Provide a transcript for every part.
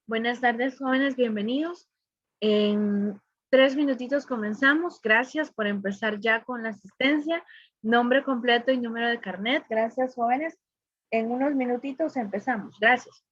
Buenas tardes, jóvenes, bienvenidos. En 3 minutitos comenzamos. Gracias por empezar ya con la asistencia, nombre completo y número de carnet. Gracias, jóvenes. En unos minutitos empezamos. Gracias.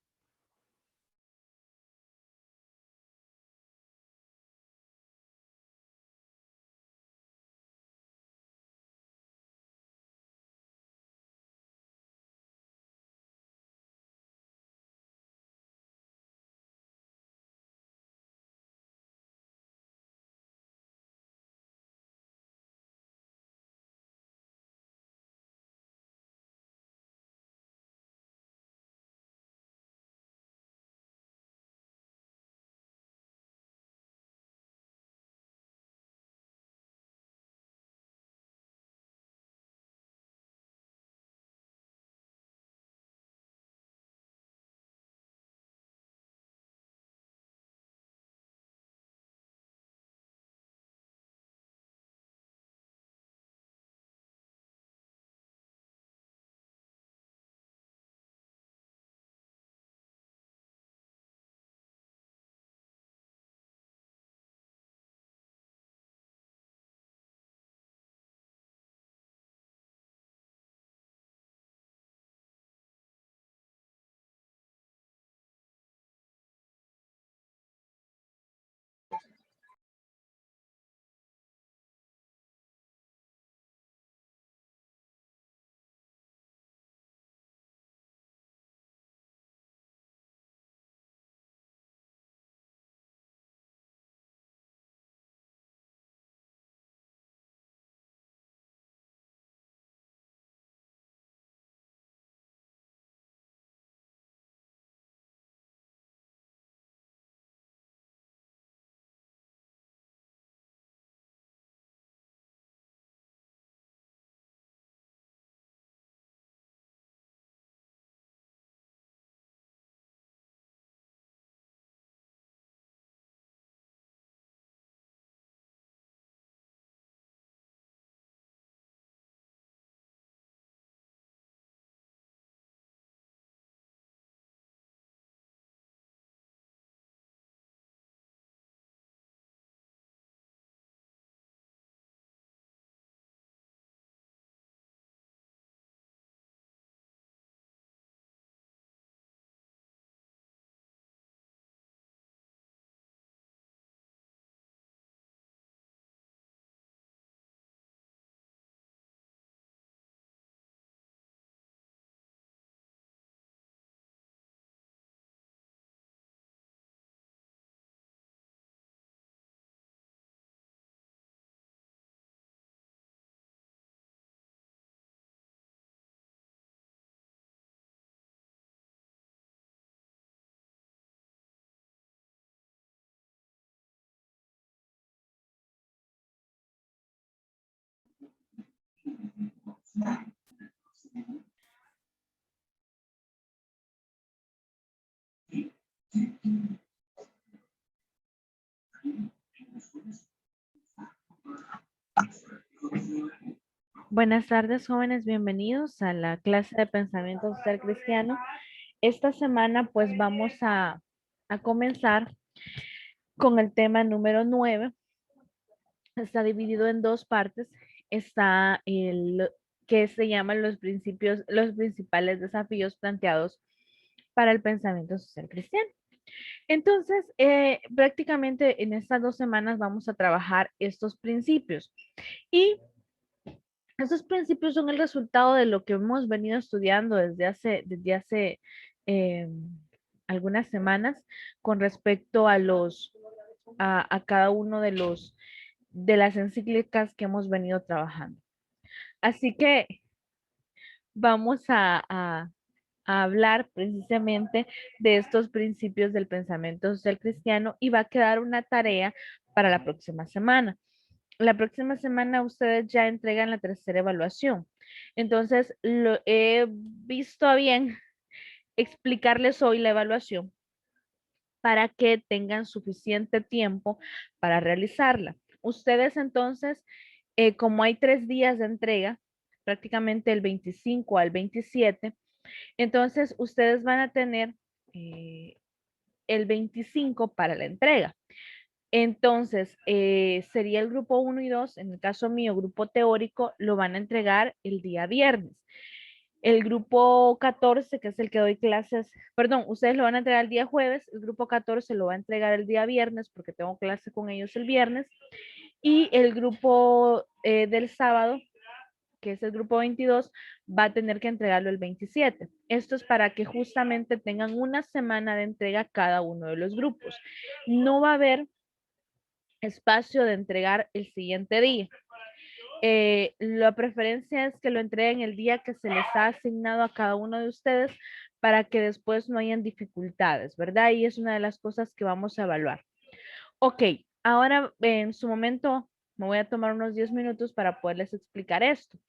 Buenas tardes, jóvenes, bienvenidos a la clase de pensamiento social cristiano. Esta semana pues vamos a comenzar con el tema número 9. Está dividido en dos partes. Está el que se llaman los principios, los principales desafíos planteados para el pensamiento social cristiano. Entonces, prácticamente en estas 2 semanas vamos a trabajar estos principios. Y estos principios son el resultado de lo que hemos venido estudiando desde hace eh, algunas semanas con respecto a cada uno de las encíclicas que hemos venido trabajando. Así que vamos a hablar precisamente de estos principios del pensamiento social cristiano y va a quedar una tarea para la próxima semana. La próxima semana ustedes ya entregan la tercera evaluación. Entonces, lo he visto a bien explicarles hoy la evaluación para que tengan suficiente tiempo para realizarla. Ustedes entonces, como hay 3 días de entrega, prácticamente el 25 al 27, entonces ustedes van a tener el 25 para la entrega. Entonces, sería el grupo 1 y 2, en el caso mío, grupo teórico, lo van a entregar el día viernes. El grupo 14, que es el que doy clases, perdón, ustedes lo van a entregar el día jueves, el grupo 14 lo va a entregar el día viernes porque tengo clase con ellos el viernes, y el grupo del sábado, que es el grupo 22, va a tener que entregarlo el 27. Esto es para que justamente tengan una semana de entrega cada uno de los grupos. No va a haber espacio de entregar el siguiente día. La preferencia es que lo entreguen el día que se les ha asignado a cada uno de ustedes para que después no hayan dificultades, ¿verdad? Y es una de las cosas que vamos a evaluar. Ok, ahora en su momento me voy a tomar unos 10 minutos para poderles explicar esto.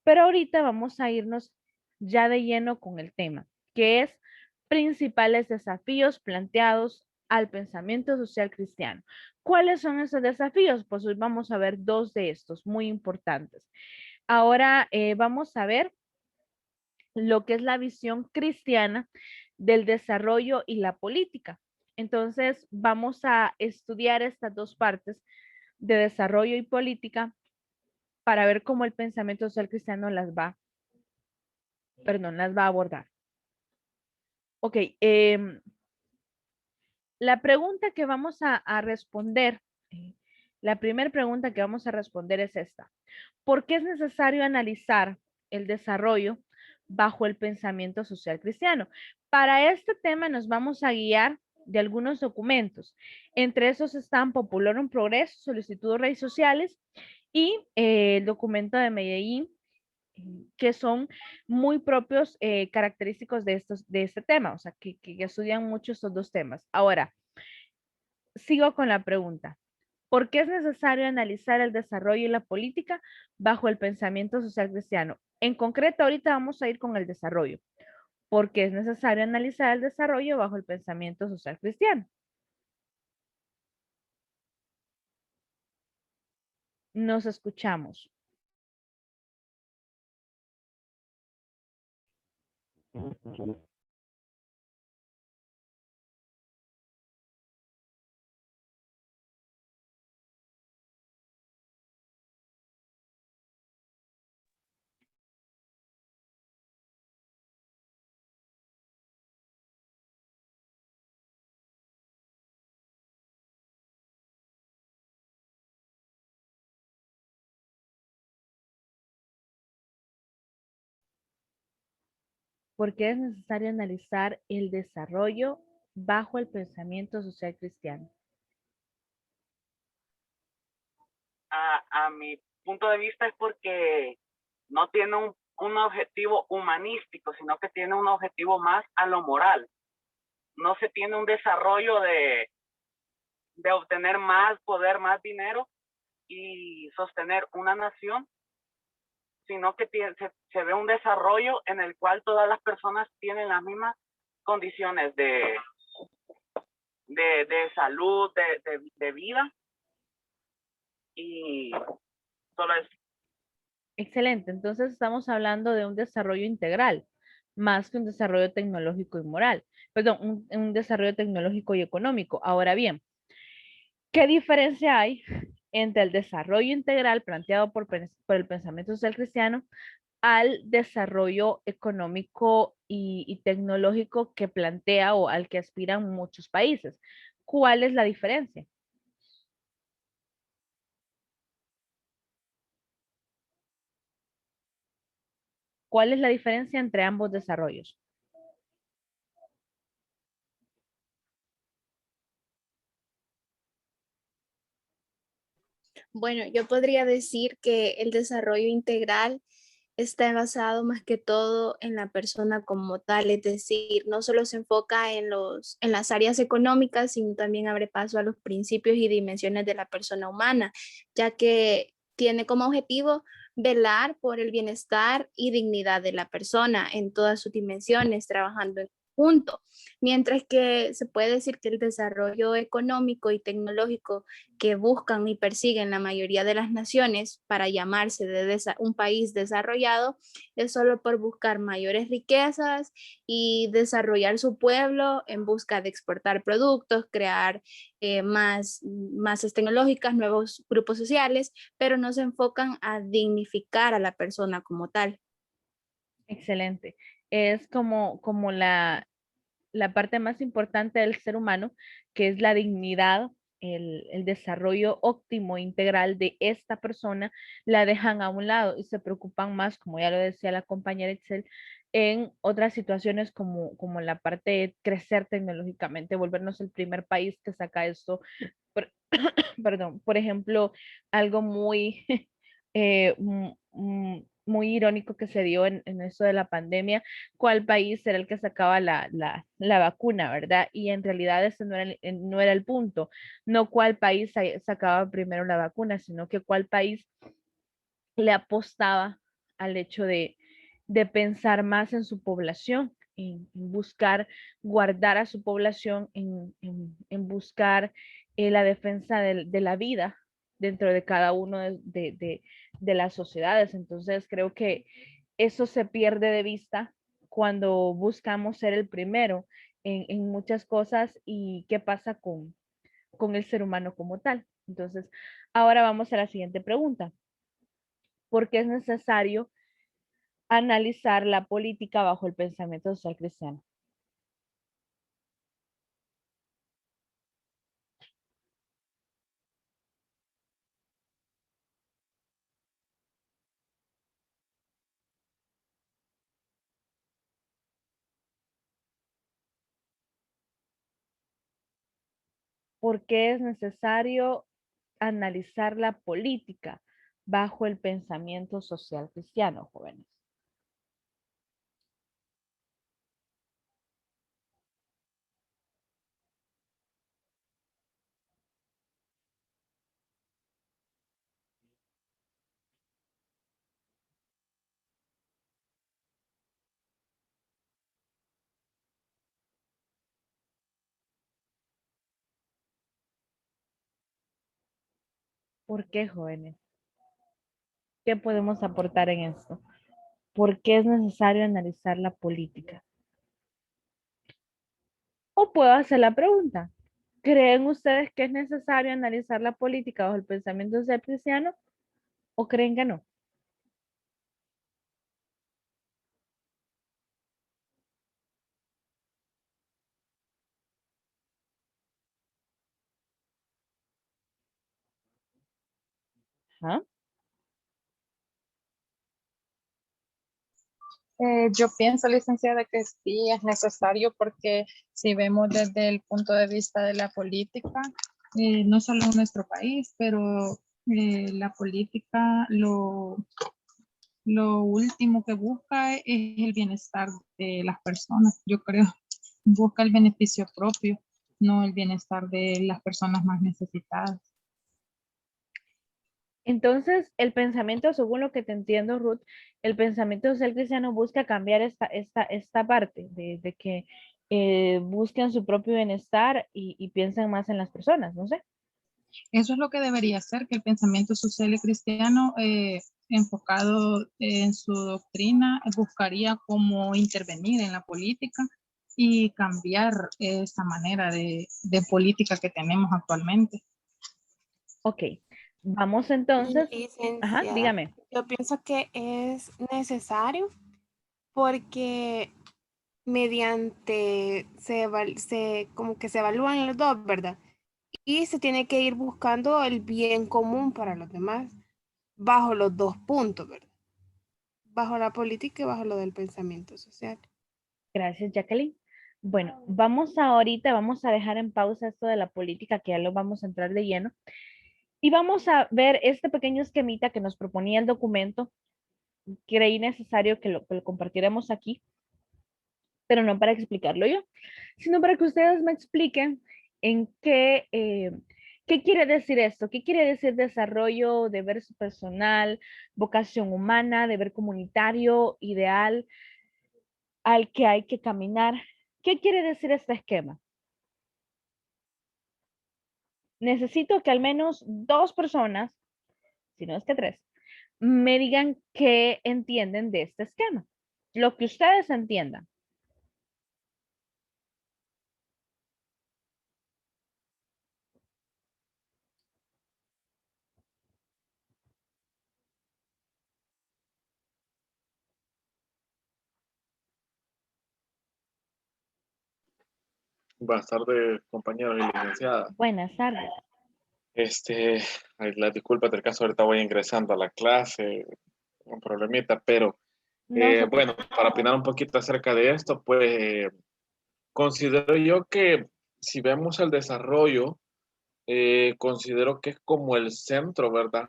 Pero ahorita vamos a irnos ya de lleno con el tema, que es principales desafíos planteados al pensamiento social cristiano. ¿Cuáles son esos desafíos? Pues hoy vamos a ver dos de estos muy importantes. Ahora vamos a ver lo que es la visión cristiana del desarrollo y la política. Entonces, vamos a estudiar estas dos partes de desarrollo y política para ver cómo el pensamiento social cristiano las va a abordar. Ok, la pregunta que vamos a responder, la primera pregunta que vamos a responder es esta. ¿Por qué es necesario analizar el desarrollo bajo el pensamiento social cristiano? Para este tema nos vamos a guiar de algunos documentos. Entre esos están Popular Progreso, Solicitud de Redes Sociales y el documento de Medellín, que son muy propios, característicos de este tema, o sea, que estudian mucho estos dos temas. Ahora, sigo con la pregunta. ¿Por qué es necesario analizar el desarrollo y la política bajo el pensamiento social cristiano? En concreto, ahorita vamos a ir con el desarrollo. ¿Por qué es necesario analizar el desarrollo bajo el pensamiento social cristiano? Nos escuchamos. ¿Por qué es necesario analizar el desarrollo bajo el pensamiento social cristiano? A mi punto de vista es porque no tiene un objetivo humanístico, sino que tiene un objetivo más a lo moral. No se tiene un desarrollo de obtener más poder, más dinero y sostener una nación, sino que se ve un desarrollo en el cual todas las personas tienen las mismas condiciones de salud, de vida, y solo es. Excelente. Entonces estamos hablando de un desarrollo integral, más que un desarrollo tecnológico y moral. Perdón, un desarrollo tecnológico y económico. Ahora bien, ¿qué diferencia hay entre el desarrollo integral planteado por el pensamiento social cristiano al desarrollo económico y tecnológico que plantea o al que aspiran muchos países? ¿Cuál es la diferencia? ¿Cuál es la diferencia entre ambos desarrollos? Bueno, yo podría decir que el desarrollo integral está basado más que todo en la persona como tal, es decir, no solo se enfoca en las áreas económicas, sino también abre paso a los principios y dimensiones de la persona humana, ya que tiene como objetivo velar por el bienestar y dignidad de la persona en todas sus dimensiones, trabajando conjunto, mientras que se puede decir que el desarrollo económico y tecnológico que buscan y persiguen la mayoría de las naciones para llamarse un país desarrollado es solo por buscar mayores riquezas y desarrollar su pueblo en busca de exportar productos, crear más masas tecnológicas, nuevos grupos sociales, pero no se enfocan a dignificar a la persona como tal. Excelente. Es como la parte más importante del ser humano, que es la dignidad, el desarrollo óptimo, integral de esta persona, la dejan a un lado y se preocupan más, como ya lo decía la compañera Itzel, en otras situaciones como la parte de crecer tecnológicamente, volvernos el primer país que saca esto. Por- perdón, por ejemplo, algo muy, muy irónico que se dio en eso de la pandemia, cuál país era el que sacaba la vacuna, ¿verdad? Y en realidad ese no era el punto, no cuál país sacaba primero la vacuna, sino que cuál país le apostaba al hecho de pensar más en su población, en buscar guardar a su población, en buscar la defensa de la vida dentro de cada uno de las sociedades. Entonces creo que eso se pierde de vista cuando buscamos ser el primero en muchas cosas y qué pasa con el ser humano como tal. Entonces, ahora vamos a la siguiente pregunta. ¿Por qué es necesario analizar la política bajo el pensamiento social cristiano? ¿Por qué es necesario analizar la política bajo el pensamiento social cristiano, jóvenes? ¿Por qué, jóvenes? ¿Qué podemos aportar en esto? ¿Por qué es necesario analizar la política? O puedo hacer la pregunta. ¿Creen ustedes que es necesario analizar la política bajo el pensamiento social cristiano o creen que no? ¿Ah? Yo pienso, licenciada, que sí es necesario porque si vemos desde el punto de vista de la política, no solo en nuestro país, pero la política lo último que busca es el bienestar de las personas, yo creo. Busca el beneficio propio, no el bienestar de las personas más necesitadas. Entonces, el pensamiento, según lo que te entiendo, Ruth, el pensamiento social cristiano busca cambiar esta parte de que busquen su propio bienestar y piensen más en las personas, no sé. Eso es lo que debería ser, que el pensamiento social y cristiano enfocado en su doctrina buscaría cómo intervenir en la política y cambiar esa manera de política que tenemos actualmente. Ok, vamos entonces. Ajá, Licenciada, dígame. yo pienso que es necesario porque mediante como que se evalúan los dos, ¿verdad? Y se tiene que ir buscando el bien común para los demás bajo los dos puntos, ¿verdad? Bajo la política y bajo lo del pensamiento social. Gracias, Jacqueline. Bueno, vamos a dejar en pausa esto de la política, que ya lo vamos a entrar de lleno. Y vamos a ver este pequeño esquemita que nos proponía el documento. Creí necesario que lo compartiéramos aquí, pero no para explicarlo yo, sino para que ustedes me expliquen en qué quiere decir esto, qué quiere decir desarrollo, deber personal, vocación humana, deber comunitario, ideal al que hay que caminar, ¿Qué quiere decir este esquema? Necesito que al menos 2 personas, si no es que 3, me digan qué entienden de este esquema. Lo que ustedes entiendan. Buenas tardes, compañeros y licenciada. Buenas tardes. Ay, las disculpas del caso, ahorita voy ingresando a la clase, un problemita, pero No se bueno, para opinar un poquito acerca de esto, pues considero yo que si vemos el desarrollo, considero que es como el centro, ¿verdad?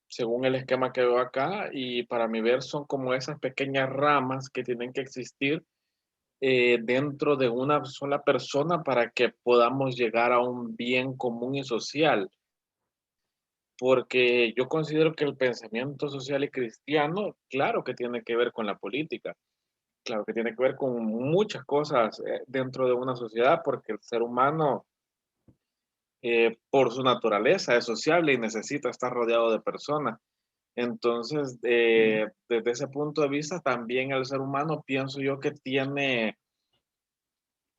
Según el esquema que veo acá, y para mi ver son como esas pequeñas ramas que tienen que existir dentro de una sola persona para que podamos llegar a un bien común y social. Porque yo considero que el pensamiento social y cristiano, claro que tiene que ver con la política, claro que tiene que ver con muchas cosas dentro de una sociedad, porque el ser humano, por su naturaleza, es sociable y necesita estar rodeado de personas. Entonces, desde ese punto de vista, también el ser humano pienso yo que tiene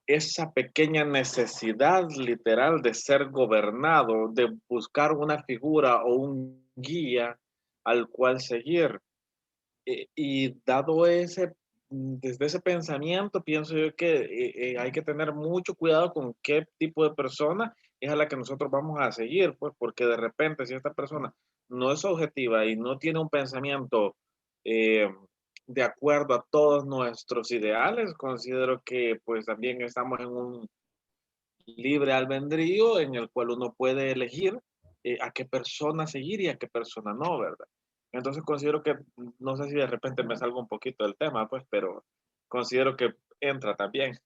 esa pequeña necesidad literal de ser gobernado, de buscar una figura o un guía al cual seguir. Y dado desde ese pensamiento, pienso yo que hay que tener mucho cuidado con qué tipo de persona es a la que nosotros vamos a seguir, pues porque de repente si esta persona no es objetiva y no tiene un pensamiento eh, de acuerdo a todos nuestros ideales, considero que pues también estamos en un libre albedrío en el cual uno puede elegir a qué persona seguir y a qué persona no, ¿verdad? Entonces considero que, no sé si de repente me salgo un poquito del tema, pues, pero considero que entra también.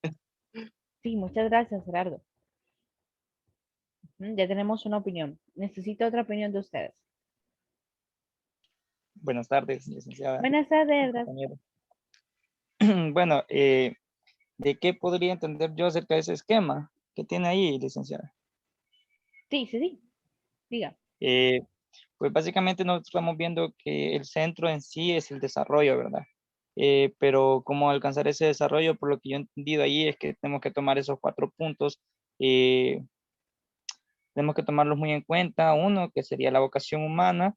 Sí, muchas gracias, Gerardo. Ya tenemos una opinión. Necesito otra opinión de ustedes. Buenas tardes, licenciada. Buenas tardes, Edgar. Compañero. Bueno, ¿de qué podría entender yo acerca de ese esquema que tiene ahí, licenciada? Sí. Diga. Eh, pues básicamente nosotros estamos viendo que el centro en sí es el desarrollo, ¿verdad? Pero cómo alcanzar ese desarrollo, por lo que yo he entendido ahí, es que tenemos que tomar esos 4 puntos. Tenemos que tomarlos muy en cuenta. Uno, que sería la vocación humana,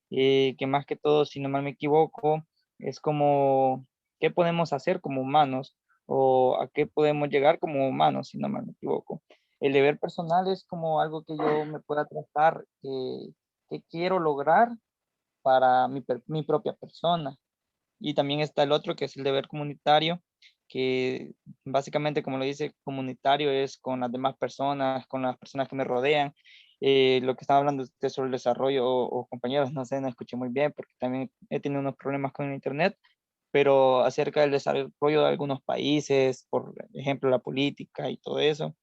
que más que todo, si no mal me equivoco, es como qué podemos hacer como humanos o a qué podemos llegar como humanos, si no mal me equivoco. El deber personal es como algo que yo me pueda tratar, que quiero lograr para mi propia persona. Y también está el otro, que es el deber comunitario, que básicamente, como lo dice, comunitario es con las demás personas, con las personas que me rodean. Lo que estaba hablando usted sobre el desarrollo, o compañeros, no sé, no escuché muy bien porque también he tenido unos problemas con el internet, pero acerca del desarrollo de algunos países, por ejemplo, la política y todo eso,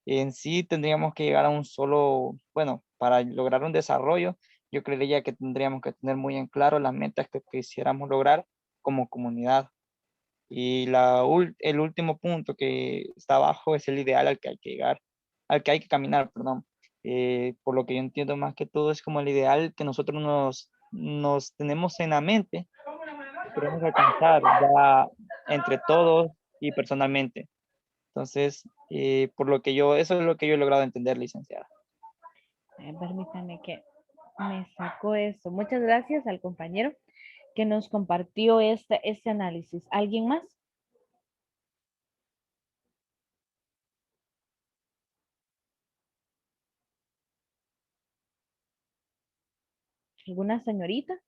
en sí tendríamos que llegar a un solo, bueno, para lograr un desarrollo, yo creería que tendríamos que tener muy en claro las metas que quisiéramos lograr como comunidad. Y el último punto que está abajo es el ideal al que hay que llegar, al que hay que caminar, perdón. Por lo que yo entiendo más que todo es como el ideal que nosotros nos tenemos en la mente, que queremos alcanzar ya entre todos y personalmente. Entonces, por lo que eso es lo que yo he logrado entender, licenciada. Permítame que me sacó esto. Muchas gracias al compañero que nos compartió este análisis. ¿Alguien más? ¿Alguna señorita?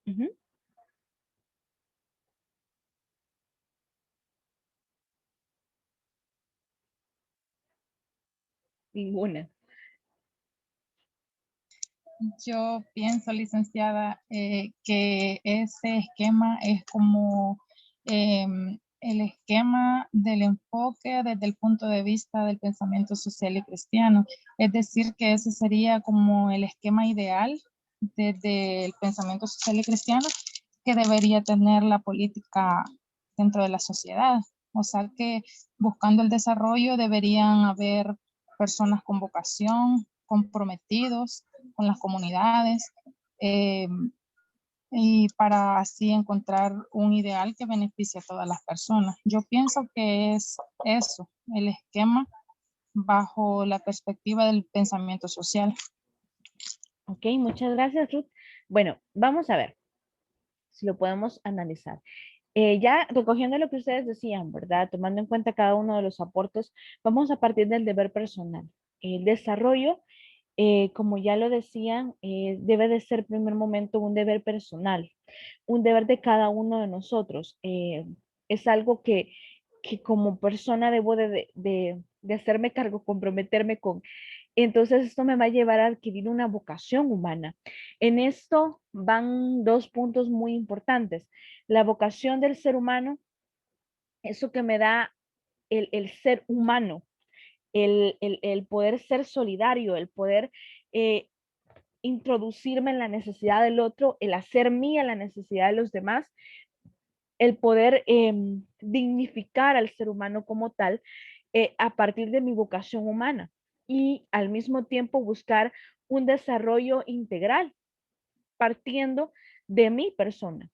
Ujú. Ninguna. Yo pienso, licenciada, que ese esquema es como el esquema del enfoque desde el punto de vista del pensamiento social y cristiano. Es decir, que ese sería como el esquema ideal desde el pensamiento social y cristiano que debería tener la política dentro de la sociedad. O sea que buscando el desarrollo deberían haber personas con vocación, comprometidos con las comunidades, y para así encontrar un ideal que beneficie a todas las personas. Yo pienso que es eso, el esquema bajo la perspectiva del pensamiento social. Ok, muchas gracias, Ruth. Bueno, vamos a ver si lo podemos analizar. Ya recogiendo lo que ustedes decían, ¿verdad? Tomando en cuenta cada uno de los aportes, vamos a partir del deber personal. El desarrollo, como ya lo decían, debe de ser en primer momento un deber personal, un deber de cada uno de nosotros. Es algo que como persona debo de hacerme cargo, comprometerme con. Entonces esto me va a llevar a adquirir una vocación humana. En esto van dos puntos muy importantes. La vocación del ser humano, eso que me da el ser humano, el poder ser solidario, el poder introducirme en la necesidad del otro, el hacer mía la necesidad de los demás, el poder dignificar al ser humano como tal a partir de mi vocación humana y al mismo tiempo buscar un desarrollo integral partiendo de mi persona.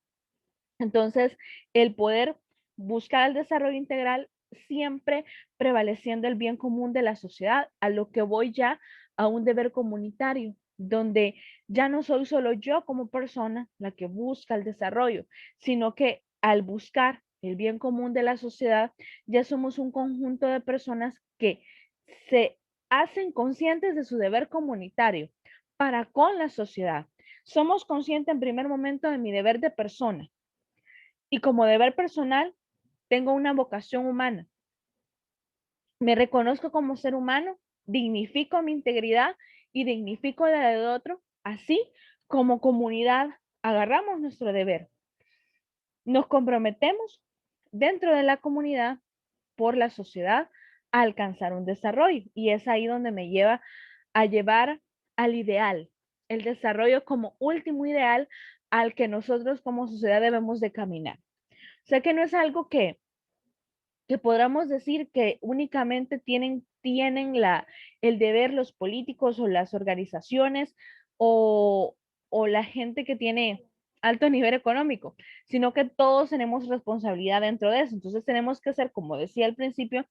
Entonces, el poder buscar el desarrollo integral siempre prevaleciendo el bien común de la sociedad, a lo que voy ya a un deber comunitario, donde ya no soy solo yo como persona la que busca el desarrollo, sino que al buscar el bien común de la sociedad, ya somos un conjunto de personas que se hacen conscientes de su deber comunitario para con la sociedad. Somos conscientes en primer momento de mi deber de persona y como deber personal tengo una vocación humana. Me reconozco como ser humano, dignifico mi integridad y dignifico la del otro, así como comunidad agarramos nuestro deber. Nos comprometemos dentro de la comunidad por la sociedad a alcanzar un desarrollo y es ahí donde me lleva a llevar al ideal, el desarrollo como último ideal al que nosotros como sociedad debemos de caminar. O sea que no es algo que podamos decir que únicamente tienen el deber los políticos o las organizaciones o la gente que tiene alto nivel económico, sino que todos tenemos responsabilidad dentro de eso. Entonces tenemos que ser, como decía al principio,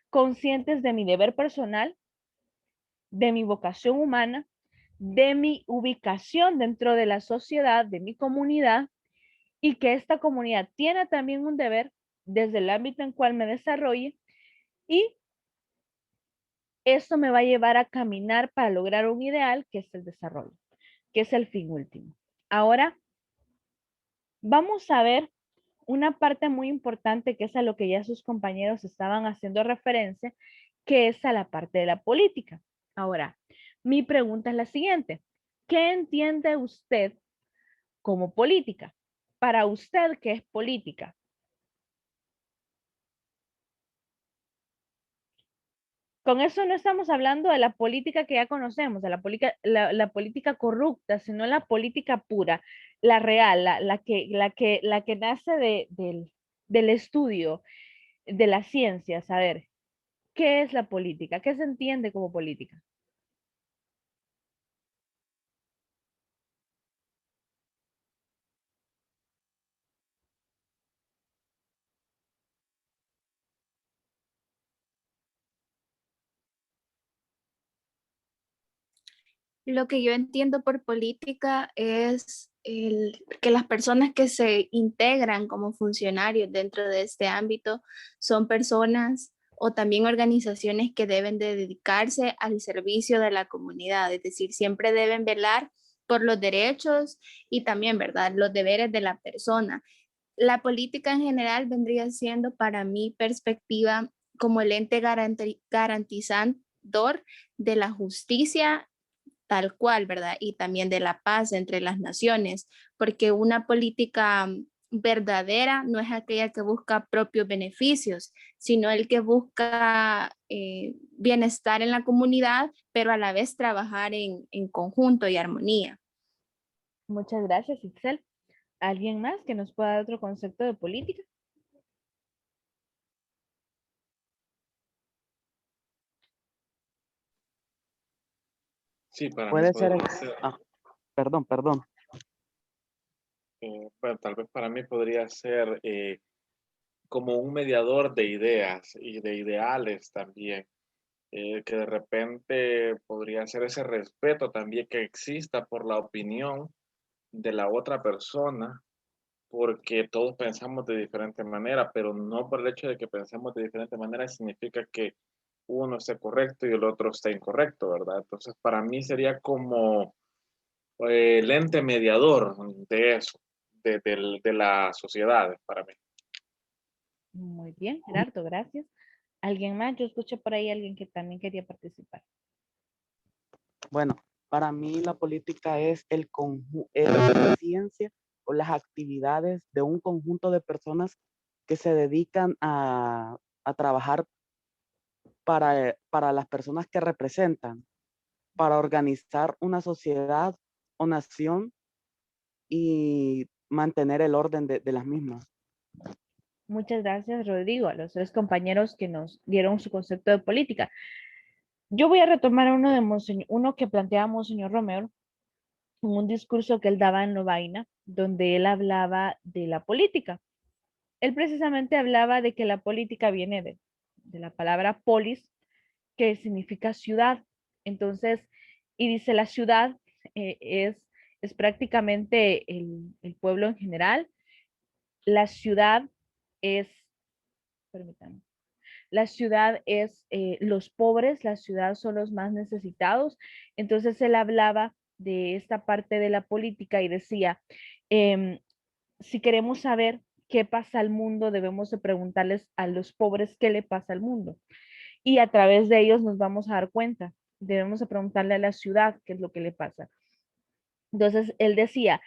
conscientes de mi deber personal, de mi vocación humana, de mi ubicación dentro de la sociedad, de mi comunidad, y que esta comunidad tiene también un deber desde el ámbito en cual me desarrolle y esto me va a llevar a caminar para lograr un ideal que es el desarrollo, que es el fin último. Ahora, vamos a ver una parte muy importante que es a lo que ya sus compañeros estaban haciendo referencia, que es a la parte de la política. Ahora, mi pregunta es la siguiente. ¿Qué entiende usted como política? Para usted, ¿qué es política? Con eso no estamos hablando de la política que ya conocemos, de la política corrupta, sino la política pura, la real, la que nace del estudio, de la ciencia. Saber qué es la política, qué se entiende como política. Lo que yo entiendo por política es que las personas que se integran como funcionarios dentro de este ámbito son personas o también organizaciones que deben de dedicarse al servicio de la comunidad, es decir, siempre deben velar por los derechos y también, ¿verdad?, los deberes de la persona. La política en general vendría siendo, para mi perspectiva, como el ente garantizador de la justicia tal cual, ¿verdad? Y también de la paz entre las naciones, porque una política verdadera no es aquella que busca propios beneficios, sino el que busca bienestar en la comunidad, pero a la vez trabajar en conjunto y armonía. Muchas gracias, Itzel. ¿Alguien más que nos pueda dar otro concepto de política? Sí, para mí Puede ser, podría ser, perdón. bueno, tal vez para mí podría ser como un mediador de ideas y de ideales también, que de repente podría ser ese respeto también que exista por la opinión de la otra persona, porque todos pensamos de diferente manera, pero no por el hecho de que pensemos de diferente manera significa que uno esté correcto y el otro esté incorrecto, ¿verdad? Entonces, para mí sería como el ente mediador de eso, de la sociedad, para mí. Muy bien, Gerardo, gracias. ¿Alguien más? Yo escuché por ahí a alguien que también quería participar. Bueno, para mí la política es la ciencia o las actividades de un conjunto de personas que se dedican a trabajar para las personas que representan, para organizar una sociedad o nación y mantener el orden de las mismas. Muchas gracias, Rodrigo, a los 3 compañeros que nos dieron su concepto de política. Yo voy a retomar uno que planteaba Monseñor Romero en un discurso que él daba en Lovaina, donde él hablaba de la política. Él precisamente hablaba de que la política viene de la palabra polis, que significa ciudad. Entonces, y dice la ciudad es prácticamente el pueblo en general. La ciudad es, permítanme, la ciudad es los pobres, la ciudad son los más necesitados. Entonces él hablaba de esta parte de la política y decía, si queremos saber qué pasa al mundo, debemos de preguntarles a los pobres qué le pasa al mundo. Y a través de ellos nos vamos a dar cuenta. Debemos de preguntarle a la ciudad qué es lo que le pasa. Entonces él decía,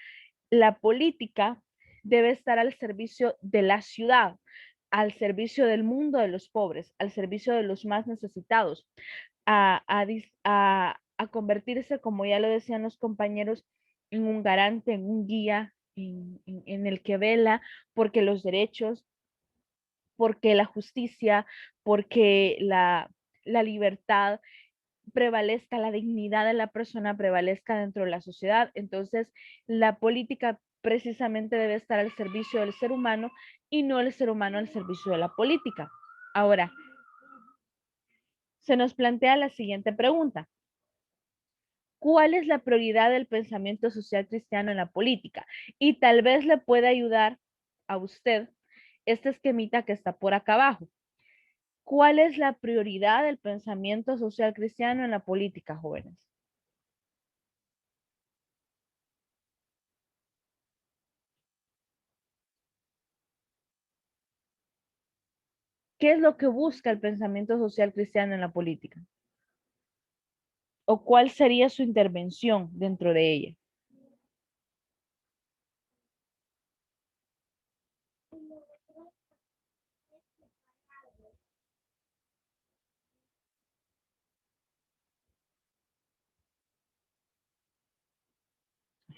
la política debe estar al servicio de la ciudad, al servicio del mundo de los pobres, al servicio de los más necesitados, a convertirse, como ya lo decían los compañeros, en un garante, en un guía, en el que vela porque los derechos, porque la justicia, porque la libertad prevalezca, la dignidad de la persona prevalezca dentro de la sociedad. Entonces, la política precisamente debe estar al servicio del ser humano y no el ser humano al servicio de la política. Ahora, se nos plantea la siguiente pregunta. ¿Cuál es la prioridad del pensamiento social cristiano en la política? Y tal vez le pueda ayudar a usted este esquemita que está por acá abajo. ¿Cuál es la prioridad del pensamiento social cristiano en la política, jóvenes? ¿Qué es lo que busca el pensamiento social cristiano en la política? ¿O cuál sería su intervención dentro de ella?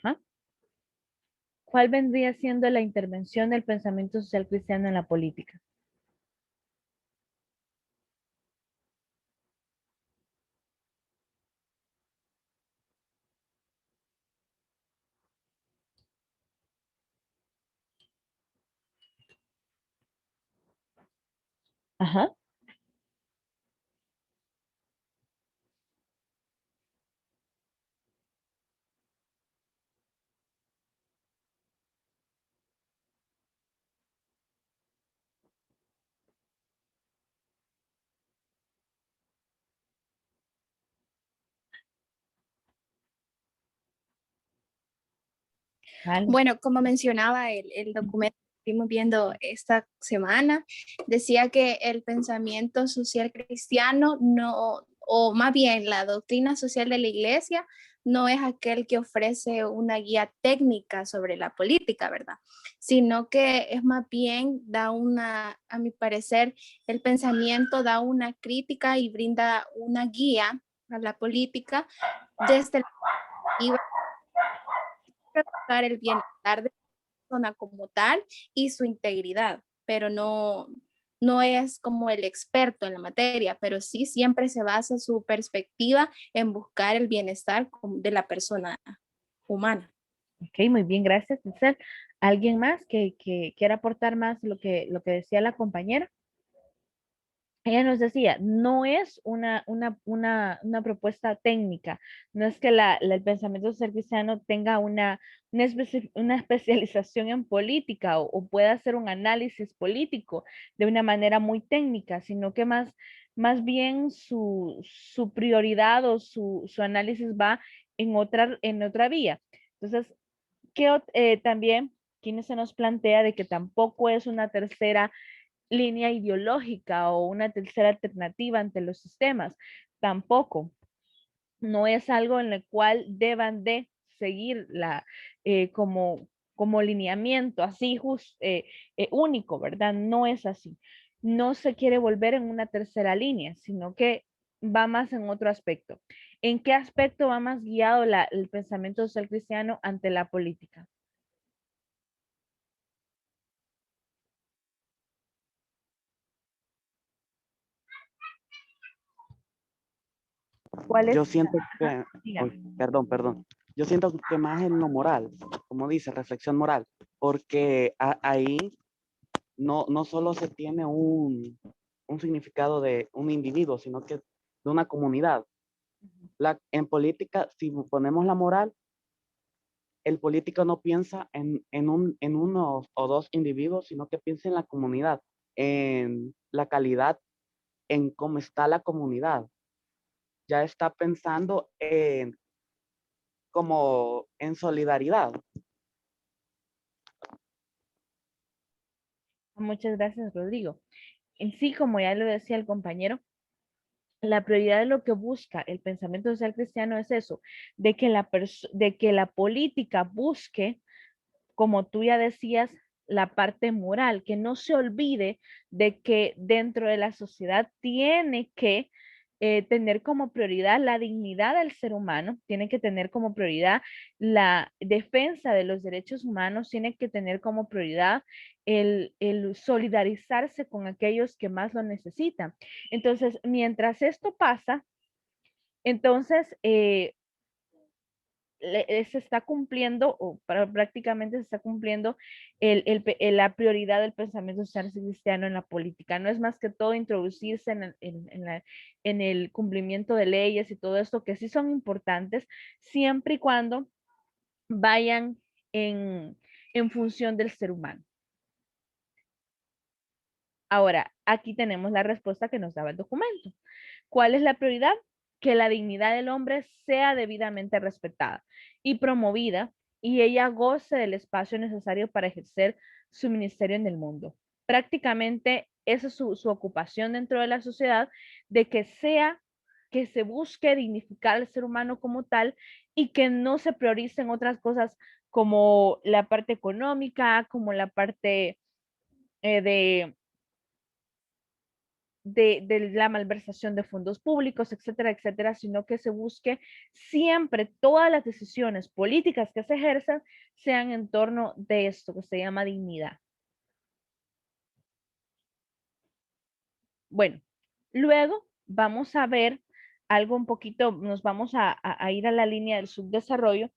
Ajá. ¿Cuál vendría siendo la intervención del pensamiento social cristiano en la política? Ajá. Vale. Bueno, como mencionaba el documento que estuvimos viendo esta semana, decía que el pensamiento social cristiano no, o más bien la doctrina social de la iglesia, no es aquel que ofrece una guía técnica sobre la política, ¿verdad? Sino que es más bien, a mi parecer, el pensamiento da una crítica y brinda una guía a la política desde la perspectiva de buscar el bienestar de la persona como tal y su integridad, pero no es como el experto en la materia, pero sí siempre se basa su perspectiva en buscar el bienestar de la persona humana. Ok, muy bien, gracias, Giselle. ¿Alguien más que quiera aportar más lo que decía la compañera? Ella nos decía, no es una propuesta técnica, no es que el pensamiento social cristiano tenga una especialización en política o pueda hacer un análisis político de una manera muy técnica, sino que más bien su prioridad o su análisis va en otra vía. Entonces, también, Kine se nos plantea de que tampoco es una tercera línea ideológica o una tercera alternativa ante los sistemas. Tampoco. No es algo en el cual deban de seguir como lineamiento así único, ¿verdad? No es así. No se quiere volver en una tercera línea, sino que va más en otro aspecto. ¿En qué aspecto va más guiado el pensamiento social cristiano ante la política? ¿Cuál Yo es? siento Ajá, que, dígame. perdón, yo siento que más en lo moral, como dice, reflexión moral, porque ahí no solo se tiene un significado de un individuo, sino que de una comunidad. En política, si ponemos la moral, el político no piensa en uno o dos individuos, sino que piensa en la comunidad, en la calidad, en cómo está la comunidad. Ya está pensando en como en solidaridad. Muchas gracias, Rodrigo. En sí, como ya lo decía el compañero, la prioridad de lo que busca el pensamiento social cristiano es eso, de que la política busque, como tú ya decías, la parte moral, que no se olvide de que dentro de la sociedad tiene que tener como prioridad la dignidad del ser humano, tiene que tener como prioridad la defensa de los derechos humanos, tiene que tener como prioridad el solidarizarse con aquellos que más lo necesitan. Entonces, mientras esto pasa, entonces se está cumpliendo, prácticamente se está cumpliendo la prioridad del pensamiento social cristiano en la política. No es más que todo introducirse en el cumplimiento de leyes y todo esto, que sí son importantes, siempre y cuando vayan en función del ser humano. Ahora, aquí tenemos la respuesta que nos daba el documento. ¿Cuál es la prioridad? Que la dignidad del hombre sea debidamente respetada y promovida y ella goce del espacio necesario para ejercer su ministerio en el mundo. Prácticamente esa es su ocupación dentro de la sociedad, de que se busque dignificar al ser humano como tal y que no se prioricen otras cosas como la parte económica, como la parte de la malversación de fondos públicos, etcétera, etcétera, sino que se busque siempre todas las decisiones políticas que se ejerzan sean en torno de esto que se llama dignidad. Bueno, luego vamos a ver algo un poquito, nos vamos a ir a la línea del subdesarrollo,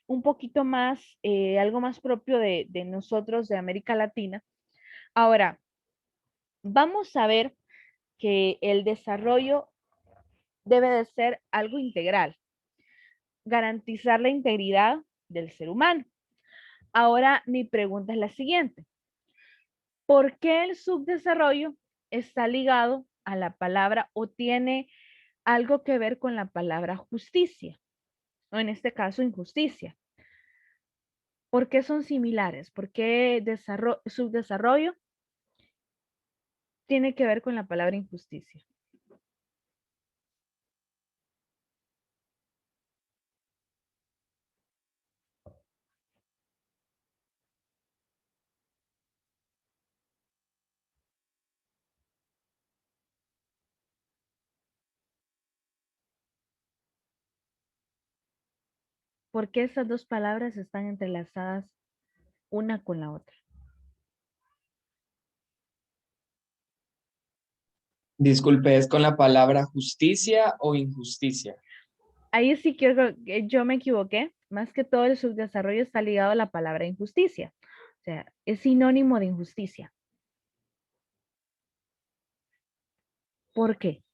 un poquito más, algo más propio de nosotros, de América Latina. Ahora, vamos a ver que el desarrollo debe de ser algo integral, garantizar la integridad del ser humano. Ahora mi pregunta es la siguiente. ¿Por qué el subdesarrollo está ligado a la palabra o tiene algo que ver con la palabra justicia? O en este caso, injusticia. ¿Por qué son similares? ¿Por qué subdesarrollo tiene que ver con la palabra injusticia? ¿Por qué estas dos palabras están entrelazadas una con la otra? Disculpe, ¿es con la palabra justicia o injusticia? Ahí sí que yo me equivoqué. Más que todo el subdesarrollo está ligado a la palabra injusticia. O sea, es sinónimo de injusticia. ¿Por qué?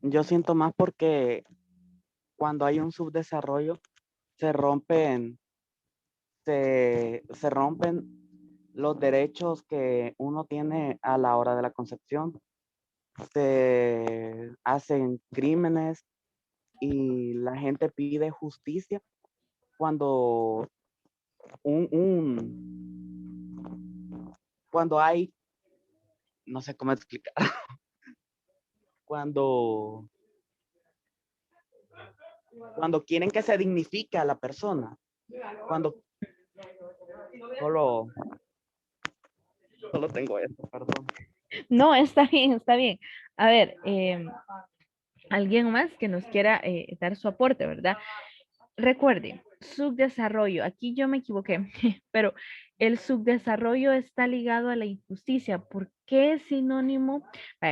Yo siento más porque cuando hay un subdesarrollo se rompen, se rompen los derechos que uno tiene a la hora de la concepción. Se hacen crímenes y la gente pide justicia cuando cuando hay, no sé cómo explicar, cuando quieren que se dignifique a la persona, cuando solo tengo esto, perdón. No, está bien, está bien. A ver, alguien más que nos quiera dar su aporte, ¿verdad? Recuerden, subdesarrollo, aquí yo me equivoqué, pero el subdesarrollo está ligado a la injusticia. ¿Por qué es sinónimo?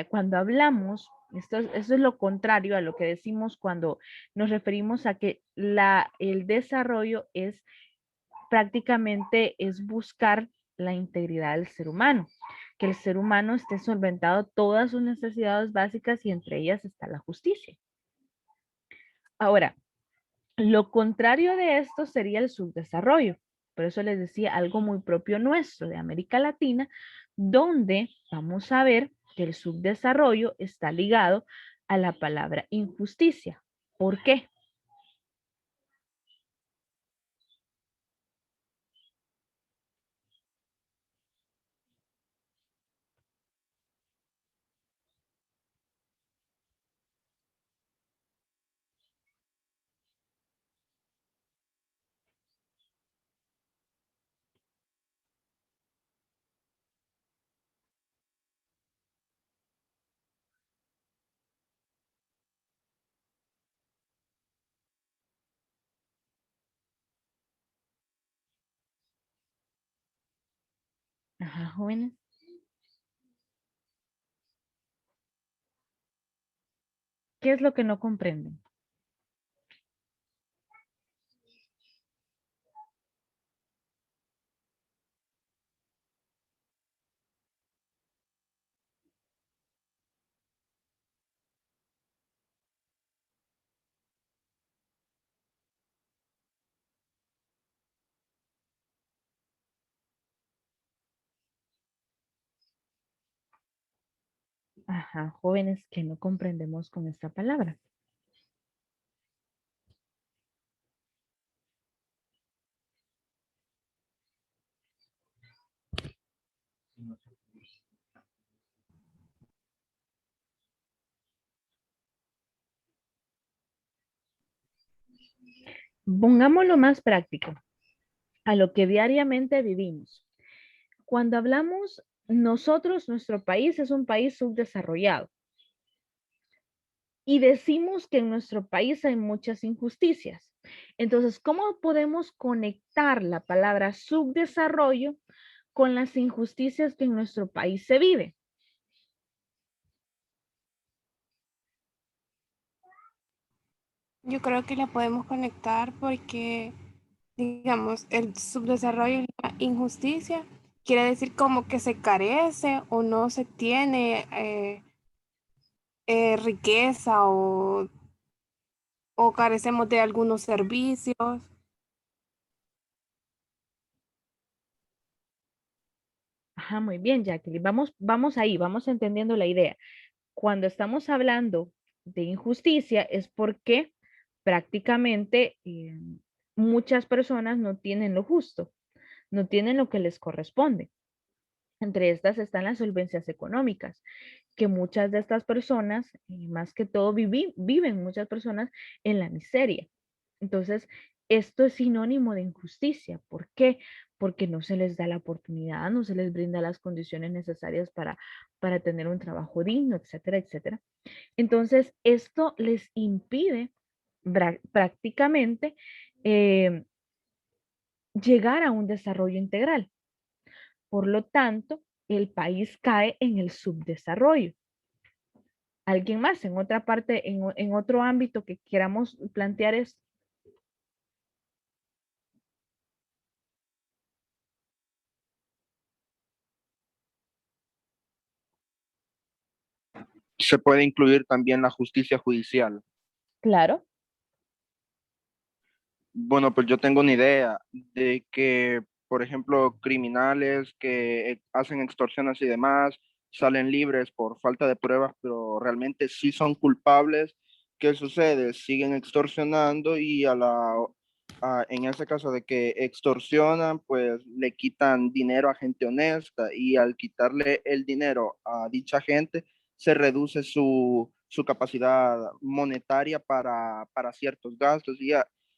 Cuando hablamos, eso es lo contrario a lo que decimos cuando nos referimos a que el desarrollo es prácticamente es buscar la integridad del ser humano, que el ser humano esté solventado todas sus necesidades básicas y entre ellas está la justicia. Ahora, lo contrario de esto sería el subdesarrollo. Por eso les decía algo muy propio nuestro de América Latina, donde vamos a ver que el subdesarrollo está ligado a la palabra injusticia. ¿Por qué? Ajá, jóvenes. ¿Qué es lo que no comprenden? Ajá, jóvenes que no comprendemos con esta palabra. Pongámoslo más práctico, a lo que diariamente vivimos. Cuando hablamos, nosotros, nuestro país es un país subdesarrollado. Y decimos que en nuestro país hay muchas injusticias. Entonces, ¿cómo podemos conectar la palabra subdesarrollo con las injusticias que en nuestro país se vive? Yo creo que la podemos conectar porque, digamos, el subdesarrollo y la injusticia quiere decir como que se carece o no se tiene riqueza o carecemos de algunos servicios. Ajá, muy bien, Jacqueline. Vamos ahí, vamos entendiendo la idea. Cuando estamos hablando de injusticia es porque prácticamente muchas personas no tienen lo justo, no tienen lo que les corresponde. Entre estas están las solvencias económicas, que muchas de estas personas, más que todo viven muchas personas en la miseria. Entonces, esto es sinónimo de injusticia. ¿Por qué? Porque no se les da la oportunidad, no se les brinda las condiciones necesarias para tener un trabajo digno, etcétera, etcétera. Entonces, esto les impide prácticamente eh, llegar a un desarrollo integral. Por lo tanto, el país cae en el subdesarrollo. ¿Alguien más en otra parte, en otro ámbito que queramos plantear esto? Se puede incluir también la justicia judicial. Claro. Bueno, pues yo tengo una idea de que, por ejemplo, criminales que hacen extorsiones y demás salen libres por falta de pruebas, pero realmente sí son culpables. ¿Qué sucede? Siguen extorsionando y en ese caso de que extorsionan, pues le quitan dinero a gente honesta y al quitarle el dinero a dicha gente, se reduce su capacidad monetaria para ciertos gastos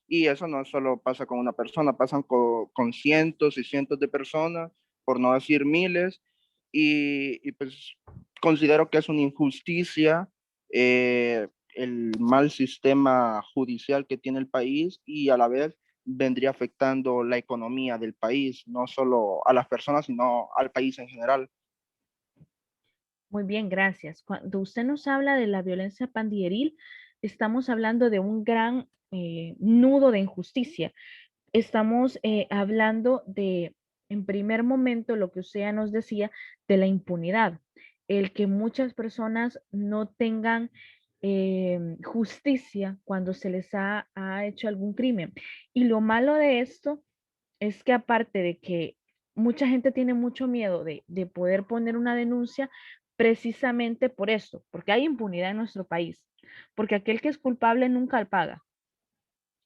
y eso no solo pasa con una persona, pasan con cientos y cientos de personas, por no decir miles, y pues considero que es una injusticia el mal sistema judicial que tiene el país y a la vez vendría afectando la economía del país, no solo a las personas, sino al país en general. Muy bien, gracias. Cuando usted nos habla de la violencia pandilleril, estamos hablando de un gran nudo de injusticia. Estamos hablando de, en primer momento, lo que usted ya nos decía, de la impunidad. El que muchas personas no tengan justicia cuando se les ha hecho algún crimen. Y lo malo de esto es que aparte de que mucha gente tiene mucho miedo de poder poner una denuncia precisamente por eso, porque hay impunidad en nuestro país, porque aquel que es culpable nunca paga.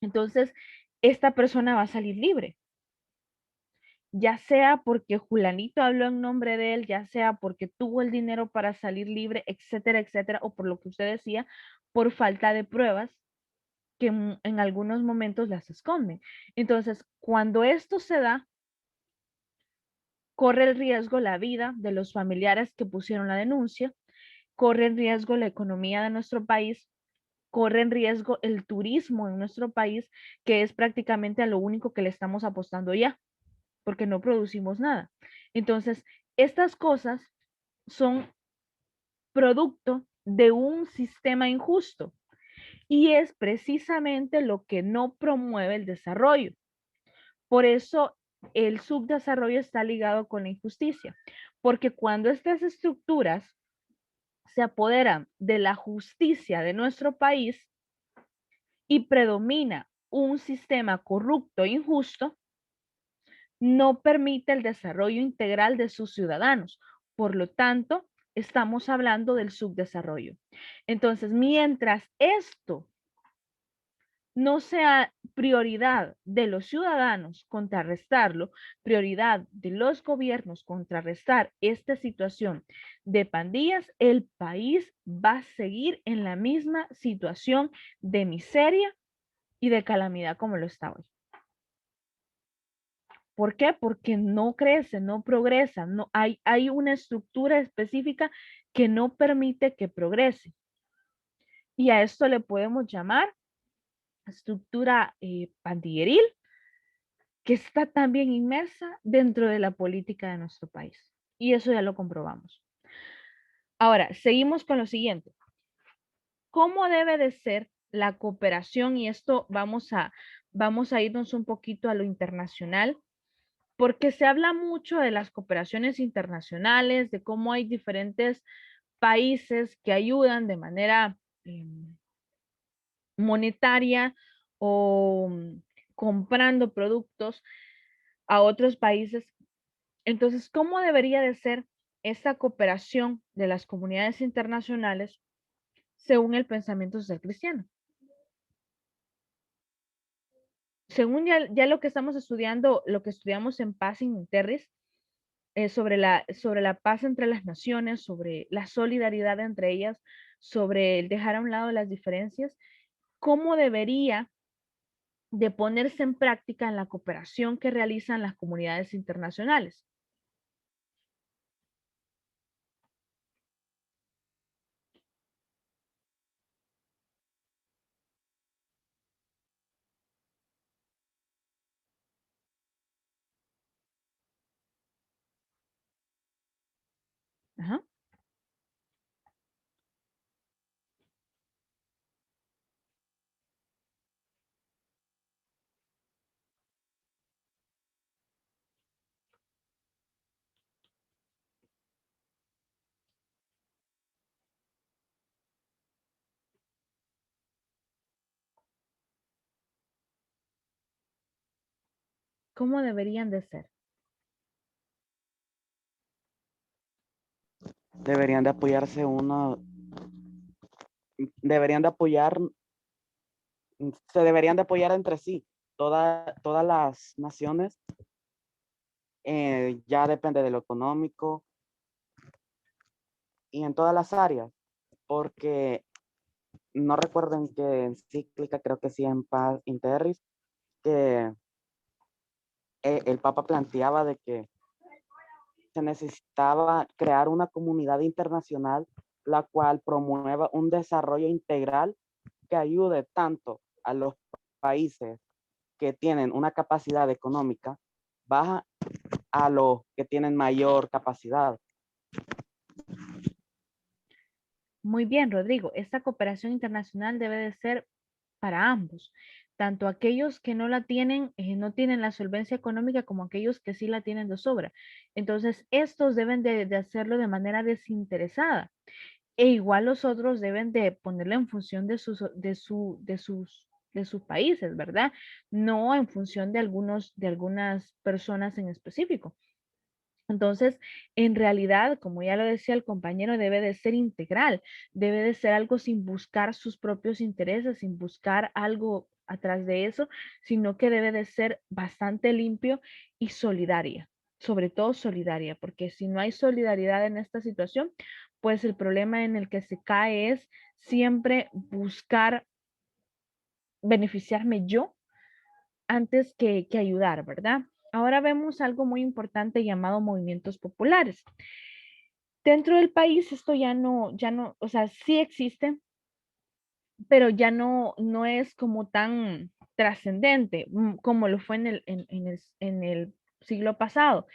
Entonces, esta persona va a salir libre, ya sea porque Julanito habló en nombre de él, ya sea porque tuvo el dinero para salir libre, etcétera, etcétera, o por lo que usted decía, por falta de pruebas que en algunos momentos las esconden. Entonces, cuando esto se da, corre el riesgo la vida de los familiares que pusieron la denuncia, corre en riesgo la economía de nuestro país, corre en riesgo el turismo en nuestro país, que es prácticamente a lo único que le estamos apostando ya, porque no producimos nada. Entonces, estas cosas son producto de un sistema injusto y es precisamente lo que no promueve el desarrollo. Por eso el subdesarrollo está ligado con la injusticia, porque cuando estas estructuras se apoderan de la justicia de nuestro país y predomina un sistema corrupto e injusto, no permite el desarrollo integral de sus ciudadanos. Por lo tanto, estamos hablando del subdesarrollo. Entonces, mientras esto no sea prioridad de los ciudadanos contrarrestarlo, prioridad de los gobiernos contrarrestar esta situación de pandillas, el país va a seguir en la misma situación de miseria y de calamidad como lo está hoy. ¿Por qué? Porque no crece, no progresa, no hay una estructura específica que no permite que progrese. Y a esto le podemos llamar estructura pandilleril, que está también inmersa dentro de la política de nuestro país. Y eso ya lo comprobamos. Ahora, seguimos con lo siguiente. ¿Cómo debe de ser la cooperación? Y esto vamos a irnos un poquito a lo internacional, porque se habla mucho de las cooperaciones internacionales, de cómo hay diferentes países que ayudan de manera monetaria o comprando productos a otros países. Entonces, ¿cómo debería de ser esta cooperación de las comunidades internacionales según el pensamiento social cristiano? Según ya lo que estamos estudiando, lo que estudiamos en Paz in Terris, sobre la paz entre las naciones, sobre la solidaridad entre ellas, sobre el dejar a un lado las diferencias, ¿cómo debería de ponerse en práctica en la cooperación que realizan las comunidades internacionales? Ajá. ¿Cómo deberían de ser? Deberían de apoyarse deberían de apoyar, se deberían de apoyar entre sí. Todas las naciones, ya depende de lo económico y en todas las áreas, porque no recuerden que en cíclica, creo que sí en Paz Interris, que el Papa planteaba de que se necesitaba crear una comunidad internacional la cual promueva un desarrollo integral que ayude tanto a los países que tienen una capacidad económica baja a los que tienen mayor capacidad. Muy bien, Rodrigo. Esta cooperación internacional debe de ser para ambos, tanto aquellos que no la tienen, no tienen la solvencia económica, como aquellos que sí la tienen de sobra. Entonces, estos deben de hacerlo de manera desinteresada. E igual los otros deben de ponerlo en función de sus países, ¿verdad? No en función de algunas personas en específico. Entonces, en realidad, como ya lo decía el compañero, debe de ser integral, debe de ser algo sin buscar sus propios intereses, sin buscar algo atrás de eso, sino que debe de ser bastante limpio y solidaria, sobre todo solidaria, porque si no hay solidaridad en esta situación, pues el problema en el que se cae es siempre buscar beneficiarme yo antes que ayudar, ¿verdad? Ahora vemos algo muy importante llamado movimientos populares. Dentro del país esto ya no, o sea, sí existe, pero ya no es como tan trascendente como lo fue en el siglo pasado,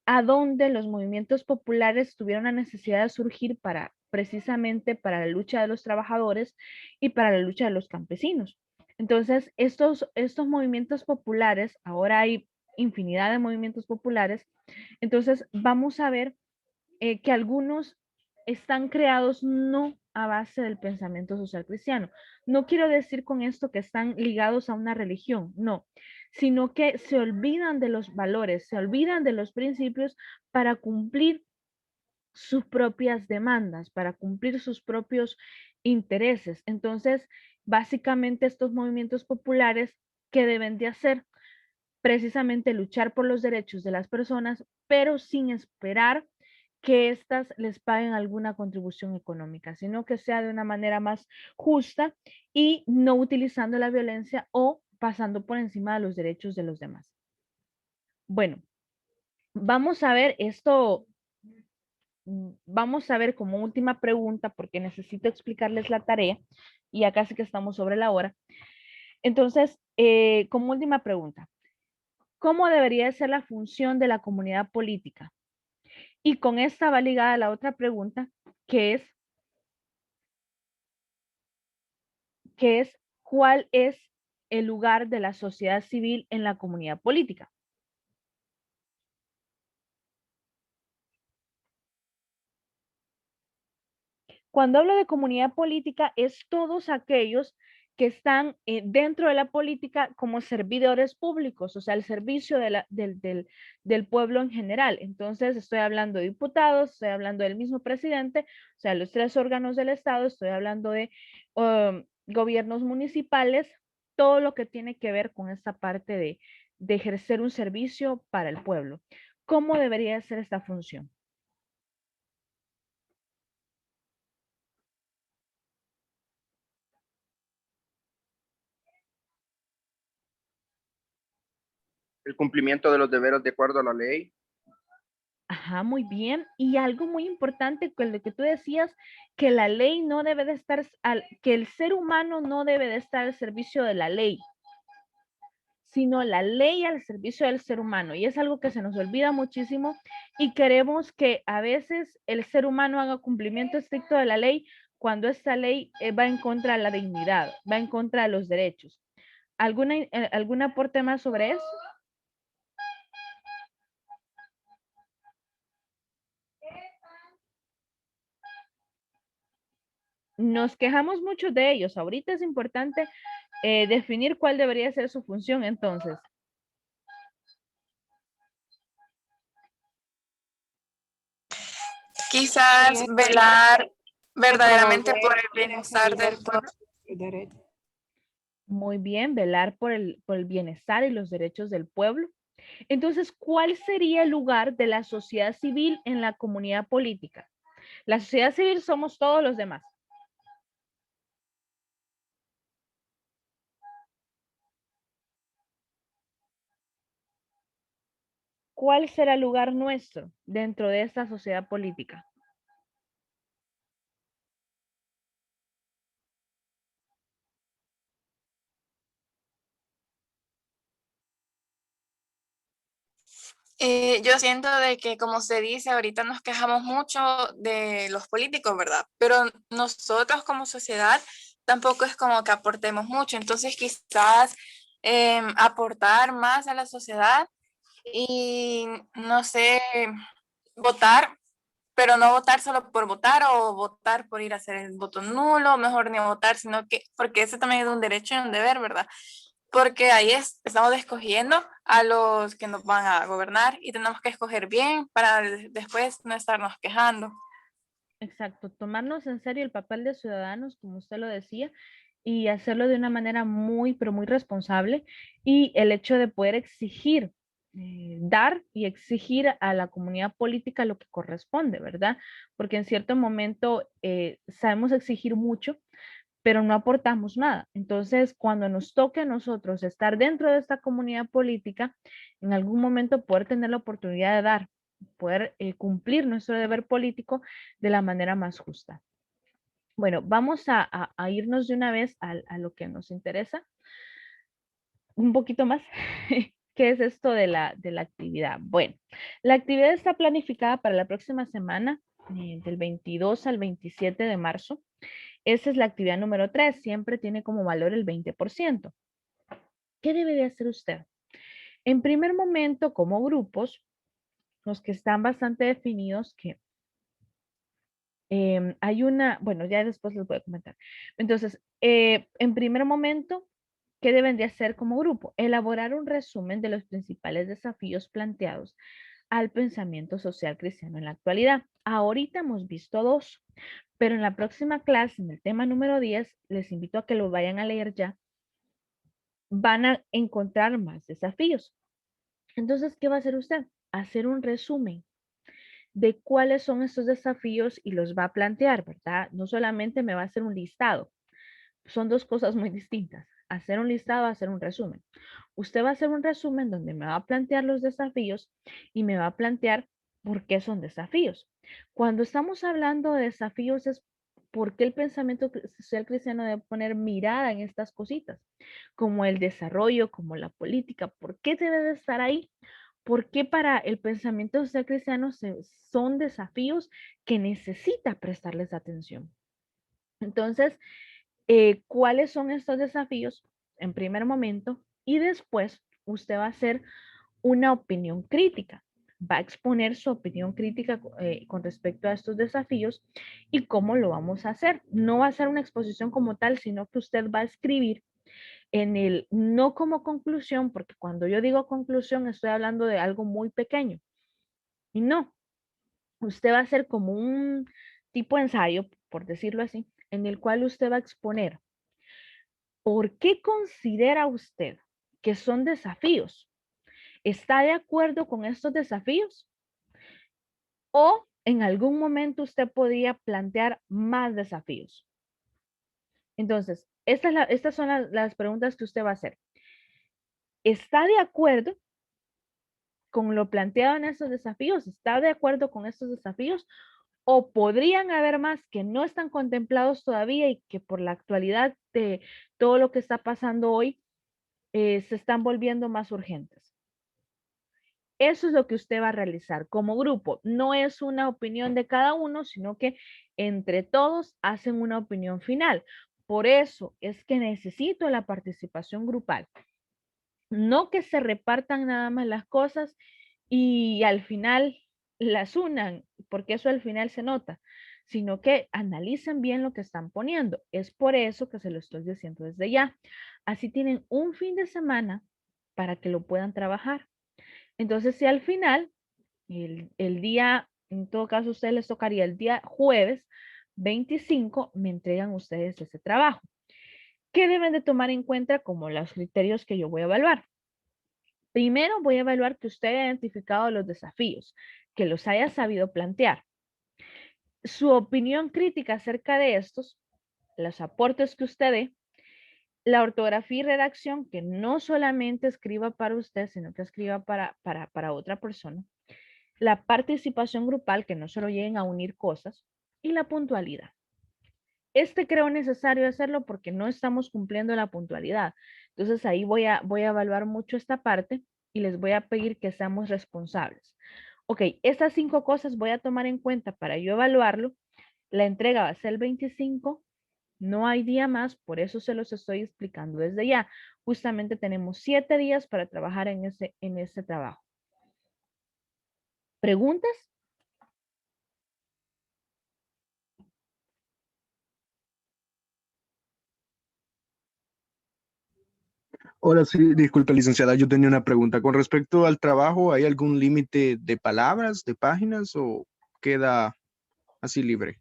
a donde los movimientos populares tuvieron la necesidad de surgir para precisamente para la lucha de los trabajadores y para la lucha de los campesinos. Entonces, estos movimientos populares, ahora hay infinidad de movimientos populares, entonces vamos a ver que algunos están creados no a base del pensamiento social cristiano. No quiero decir con esto que están ligados a una religión, no, sino que se olvidan de los valores, se olvidan de los principios para cumplir sus propias demandas, para cumplir sus propios intereses. Entonces, básicamente estos movimientos populares, ¿qué deben de hacer? Precisamente luchar por los derechos de las personas, pero sin esperar que éstas les paguen alguna contribución económica, sino que sea de una manera más justa y no utilizando la violencia o pasando por encima de los derechos de los demás. Bueno, vamos a ver esto, vamos a ver como última pregunta, porque necesito explicarles la tarea y acá sí que estamos sobre la hora. Entonces, como última pregunta, ¿cómo debería ser la función de la comunidad política? Y con esta va ligada la otra pregunta, que es ¿cuál es el lugar de la sociedad civil en la comunidad política? Cuando hablo de comunidad política, es todos aquellos que están dentro de la política como servidores públicos, o sea, el servicio del pueblo en general. Entonces, estoy hablando de diputados, estoy hablando del mismo presidente, o sea, los tres órganos del Estado, estoy hablando de gobiernos municipales, todo lo que tiene que ver con esta parte de ejercer un servicio para el pueblo. ¿Cómo debería ser esta función? El cumplimiento de los deberes de acuerdo a la ley. Ajá, muy bien. Y algo muy importante con lo que tú decías, que la ley no debe de estar, que el ser humano no debe de estar al servicio de la ley, sino la ley al servicio del ser humano. Y es algo que se nos olvida muchísimo y queremos que a veces el ser humano haga cumplimiento estricto de la ley cuando esta ley va en contra de la dignidad, va en contra de los derechos. ¿Algún aporte más sobre eso? Nos quejamos mucho de ellos. Ahorita es importante definir cuál debería ser su función entonces. Quizás velar verdaderamente por el bienestar del pueblo. Muy bien, velar por el bienestar y los derechos del pueblo. Entonces, ¿cuál sería el lugar de la sociedad civil en la comunidad política? La sociedad civil somos todos los demás. ¿Cuál será el lugar nuestro dentro de esta sociedad política? Yo siento de que, como se dice, ahorita nos quejamos mucho de los políticos, ¿verdad? Pero nosotros como sociedad tampoco es como que aportemos mucho. Entonces, quizás aportar más a la sociedad y, no sé, votar, pero no votar solo por votar o votar por ir a hacer el voto nulo, mejor ni votar, sino que, porque ese también es un derecho y un deber, ¿verdad? Porque ahí estamos escogiendo a los que nos van a gobernar y tenemos que escoger bien para después no estarnos quejando. Exacto, tomarnos en serio el papel de ciudadanos, como usted lo decía, y hacerlo de una manera muy, pero muy responsable. Y el hecho de poder exigir, dar y exigir a la comunidad política lo que corresponde, ¿verdad? Porque en cierto momento sabemos exigir mucho, pero no aportamos nada. Entonces, cuando nos toque a nosotros estar dentro de esta comunidad política, en algún momento poder tener la oportunidad de dar, poder cumplir nuestro deber político de la manera más justa. Bueno, vamos a irnos de una vez a lo que nos interesa un poquito más. ¿Qué es esto de la actividad? Bueno, la actividad está planificada para la próxima semana, del 22 al 27 de marzo. Esa es la actividad número 3, siempre tiene como valor el 20%. ¿Qué debe de hacer usted? En primer momento, como grupos, los que están bastante definidos, que hay una, bueno, ya después les voy a comentar. Entonces, en primer momento, ¿qué deben de hacer como grupo? Elaborar un resumen de los principales desafíos planteados al pensamiento social cristiano en la actualidad. Ahorita hemos visto 2, pero en la próxima clase, en el tema número 10, les invito a que lo vayan a leer ya. Van a encontrar más desafíos. Entonces, ¿qué va a hacer usted? Hacer un resumen de cuáles son estos desafíos y los va a plantear, ¿verdad? No solamente me va a hacer un listado. Son 2 cosas muy distintas. Hacer un listado, hacer un resumen. Usted va a hacer un resumen donde me va a plantear los desafíos y me va a plantear por qué son desafíos. Cuando estamos hablando de desafíos es por qué el pensamiento social cristiano debe poner mirada en estas cositas, como el desarrollo, como la política. ¿Por qué debe de estar ahí? Porque para el pensamiento social cristiano son desafíos que necesita prestarles atención. Entonces, ¿cuáles son estos desafíos en primer momento? Y después usted va a hacer una opinión crítica. Va a exponer su opinión crítica con respecto a estos desafíos y cómo lo vamos a hacer. No va a ser una exposición como tal, sino que usted va a escribir en el, no como conclusión, porque cuando yo digo conclusión estoy hablando de algo muy pequeño. Y no, usted va a hacer como un tipo de ensayo, por decirlo así, en el cual usted va a exponer por qué considera usted que son desafíos. ¿Está de acuerdo con estos desafíos? ¿O en algún momento usted podría plantear más desafíos? Entonces, estas son las preguntas que usted va a hacer. ¿Está de acuerdo con lo planteado en estos desafíos? ¿Está de acuerdo con estos desafíos? ¿O podrían haber más que no están contemplados todavía y que por la actualidad de todo lo que está pasando hoy se están volviendo más urgentes. Eso es lo que usted va a realizar como grupo. No es una opinión de cada uno, sino que entre todos hacen una opinión final. Por eso es que necesito la participación grupal. No que se repartan nada más las cosas y al final las unan, porque eso al final se nota, sino que analicen bien lo que están poniendo. Es por eso que se lo estoy diciendo desde ya. Así tienen un fin de semana para que lo puedan trabajar. Entonces, si al final, el día, en todo caso, a ustedes les tocaría el día jueves 25, me entregan ustedes ese trabajo. ¿Qué deben de tomar en cuenta como los criterios que yo voy a evaluar? Primero voy a evaluar que usted haya identificado los desafíos, que los haya sabido plantear. Su opinión crítica acerca de estos, los aportes que usted dé, la ortografía y redacción, que no solamente escriba para usted, sino que escriba para otra persona. La participación grupal, que no solo lleguen a unir cosas, y la puntualidad. Creo necesario hacerlo porque no estamos cumpliendo la puntualidad. Entonces ahí voy a evaluar mucho esta parte y les voy a pedir que seamos responsables. Ok, estas 5 cosas voy a tomar en cuenta para yo evaluarlo. La entrega va a ser el 25. No hay día más, por eso se los estoy explicando desde ya. Justamente tenemos 7 días para trabajar en ese trabajo. ¿Preguntas? Hola, sí, disculpe, licenciada, yo tenía una pregunta. Con respecto al trabajo, ¿hay algún límite de palabras, de páginas o queda así libre?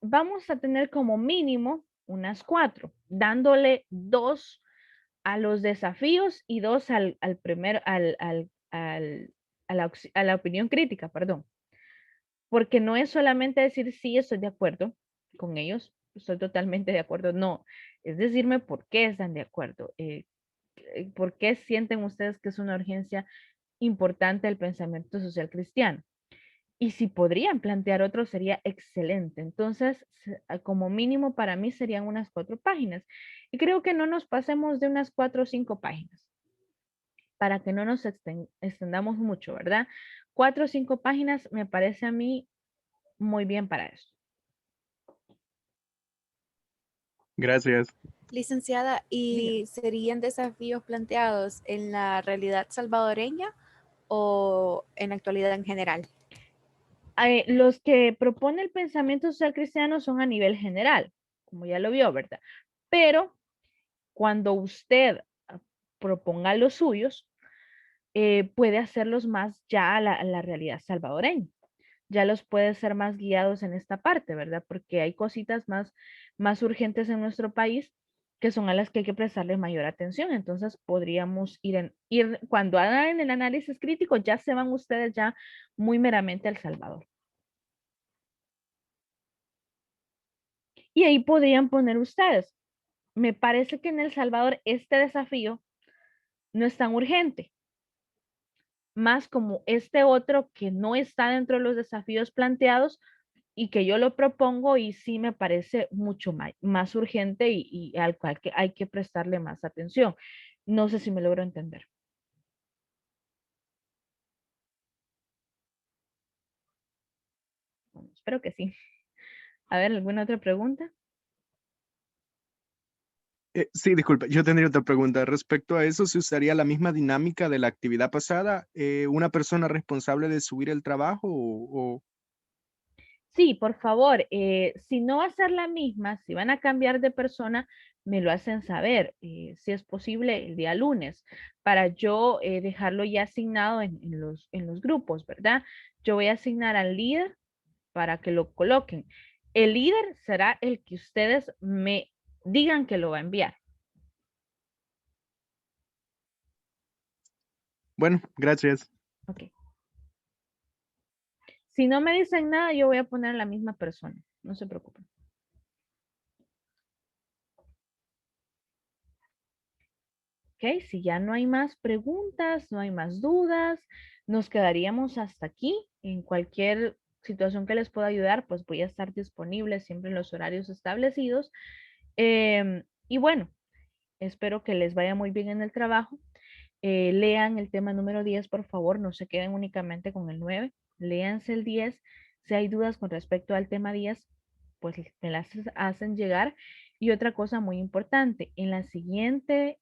Vamos a tener como mínimo unas 4, dándole 2 a los desafíos y 2 a la opinión crítica, perdón. Porque no es solamente decir sí, estoy de acuerdo con ellos, estoy totalmente de acuerdo, no, es decirme por qué están de acuerdo, por qué sienten ustedes que es una urgencia importante el pensamiento social cristiano. Y si podrían plantear otro sería excelente. Entonces, como mínimo para mí serían unas 4 páginas. Y creo que no nos pasemos de unas 4 o 5 páginas para que no nos extendamos mucho, ¿verdad? 4 o 5 páginas me parece a mí muy bien para eso. Gracias. Licenciada, ¿y serían desafíos planteados en la realidad salvadoreña o en la actualidad en general? Los que propone el pensamiento social cristiano son a nivel general, como ya lo vio, ¿verdad? Pero cuando usted proponga los suyos, puede hacerlos más ya a la realidad salvadoreña. Ya los puede ser más guiados en esta parte, ¿verdad? Porque hay cositas más urgentes en nuestro país que son a las que hay que prestarle mayor atención. Entonces podríamos ir cuando hagan el análisis crítico, ya se van ustedes ya muy meramente al Salvador. Y ahí podrían poner ustedes, me parece que en El Salvador este desafío no es tan urgente, más como este otro que no está dentro de los desafíos planteados y que yo lo propongo y sí me parece mucho más urgente y al cual que hay que prestarle más atención. No sé si me logro entender. Bueno, espero que sí. A ver, ¿alguna otra pregunta? Sí, disculpe, yo tendría otra pregunta. Respecto a eso, ¿se usaría la misma dinámica de la actividad pasada? ¿Una persona responsable de subir el trabajo o...? Sí, por favor, si no va a ser la misma, si van a cambiar de persona, me lo hacen saber, si es posible el día lunes, para yo dejarlo ya asignado en los grupos, ¿verdad? Yo voy a asignar al líder para que lo coloquen. El líder será el que ustedes me digan que lo va a enviar. Bueno, gracias. Ok. Si no me dicen nada, yo voy a poner a la misma persona. No se preocupen. Ok, si ya no hay más preguntas, no hay más dudas, nos quedaríamos hasta aquí. En cualquier situación que les pueda ayudar, pues voy a estar disponible siempre en los horarios establecidos. Y bueno, Espero que les vaya muy bien en el trabajo. Lean el tema número 10, por favor, no se queden únicamente con el 9. Léanse el 10. Si hay dudas con respecto al tema 10, pues me las hacen llegar. Y otra cosa muy importante, en la siguiente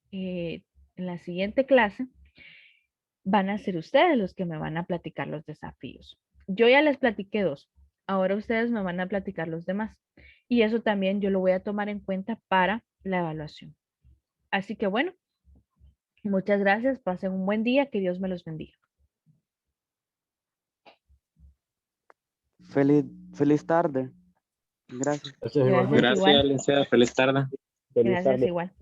clase van a ser ustedes los que me van a platicar los desafíos. Yo ya les platiqué 2. Ahora ustedes me van a platicar los demás. Y eso también yo lo voy a tomar en cuenta para la evaluación. Así que bueno, muchas gracias. Pasen un buen día. Que Dios me los bendiga. Feliz tarde. Gracias. Gracias igual. Licenciada. Feliz tarde. Gracias igual.